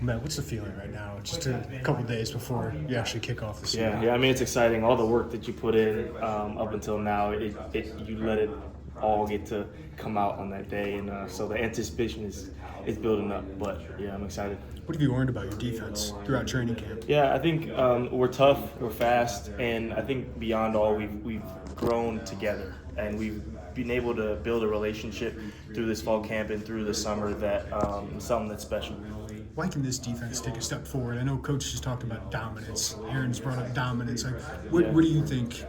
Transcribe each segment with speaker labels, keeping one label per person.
Speaker 1: Matt, what's the feeling right now? Just a couple days before you actually kick off the season.
Speaker 2: Yeah. I mean, it's exciting. All the work that you put in up until now, you let it all get to come out on that day, and so the anticipation is building up. But yeah, I'm excited.
Speaker 1: What have you learned about your defense throughout training camp?
Speaker 2: Yeah, I think we're tough, we're fast, and I think beyond all, we've grown together, and we've been able to build a relationship through this fall camp and through the summer that is something that's special.
Speaker 1: Why can this defense take a step forward? I know Coach just talked about dominance. Aaron's brought up dominance. Like, what do you think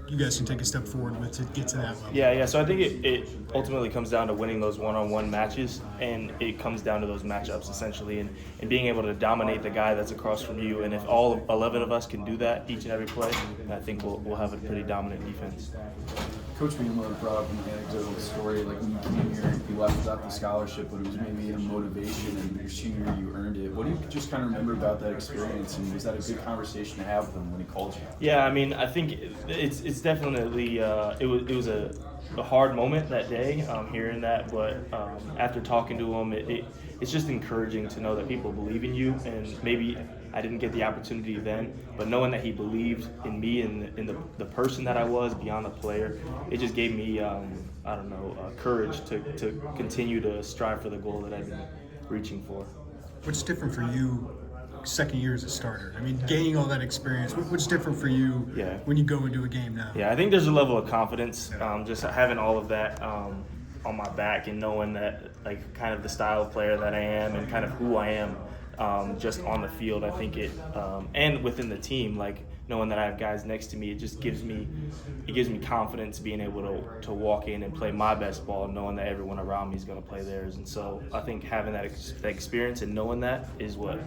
Speaker 1: you guys can take a step forward with to get to that level?
Speaker 2: Yeah. So I think it ultimately comes down to winning those one-on-one matches, and it comes down to those matchups essentially, and being able to dominate the guy that's across from you. And if all 11 of us can do that each and every play, I think we'll have a pretty dominant defense.
Speaker 3: Coach Beamler brought up an anecdotal story, like when you came here, you left without the scholarship, but it was maybe a motivation, and your senior year you earned it. What do you just kind of remember about that experience, and was that a good conversation to have with him when he called you?
Speaker 2: Yeah, I mean, I think it's definitely it was a hard moment that day, hearing that, but after talking to him, it's just encouraging to know that people believe in you, and maybe I didn't get the opportunity then, but knowing that he believed in me and in the person that I was beyond the player, it just gave me, courage to continue to strive for the goal that I've been reaching for.
Speaker 1: What's different for you second year as a starter? I mean, gaining all that experience, what's different for you when you go into a game now?
Speaker 2: Yeah, I think there's a level of confidence, just having all of that on my back and knowing that, like, kind of the style of player that I am and kind of who I am. Just on the field, I think and within the team, like knowing that I have guys next to me, it just gives me confidence being able to walk in and play my best ball, knowing that everyone around me is going to play theirs. And so I think having that experience and knowing that is what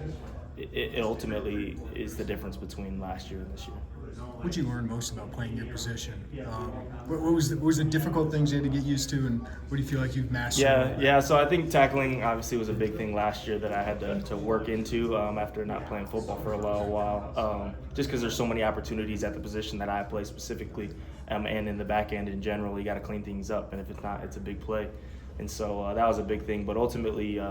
Speaker 2: it ultimately is the difference between last year and this year.
Speaker 1: What did you learn most about playing your position? What was the difficult things you had to get used to, and what do you feel like you've mastered?
Speaker 2: Yeah. So I think tackling obviously was a big thing last year that I had to work into after not playing football for a little while. Just because there's so many opportunities at the position that I play specifically, and in the back end in general, you got to clean things up, and if it's not, it's a big play. And so that was a big thing. But ultimately,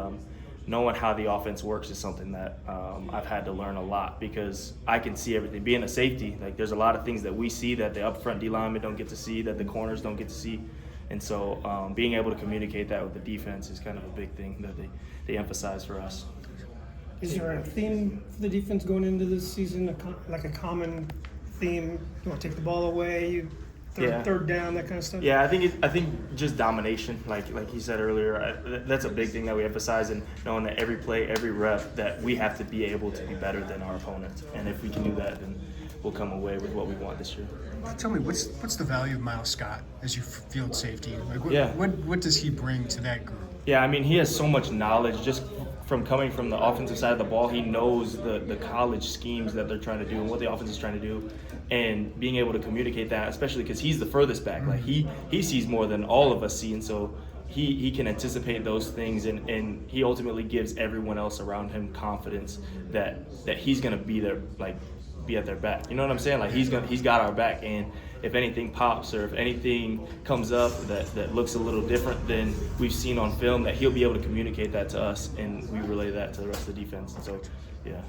Speaker 2: knowing how the offense works is something that I've had to learn a lot, because I can see everything. Being a safety, like, there's a lot of things that we see that the up front D linemen don't get to see, that the corners don't get to see. And so being able to communicate that with the defense is kind of a big thing that they emphasize for us.
Speaker 4: Is there a theme for the defense going into this season, like a common theme? You want to take the ball away, third down, that kind of stuff?
Speaker 2: Yeah, I think just domination, like he said earlier, that's a big thing that we emphasize, and knowing that every play, every rep, that we have to be able to be better than our opponent. And if we can do that, then we'll come away with what we want this year.
Speaker 1: Tell me, what's the value of Miles Scott as your field safety? Like, what does he bring to that group?
Speaker 2: Yeah, I mean, he has so much knowledge just from coming from the offensive side of the ball. He knows the college schemes that they're trying to do and what the offense is trying to do, and being able to communicate that, especially because he's the furthest back. Like, he sees more than all of us see, and so he can anticipate those things, and he ultimately gives everyone else around him confidence that he's going to be there, like, be at their back. You know what I'm saying? Like, he's got our back, and if anything pops or if anything comes up that looks a little different than we've seen on film, that he'll be able to communicate that to us, and we relay that to the rest of the defense. And so, yeah.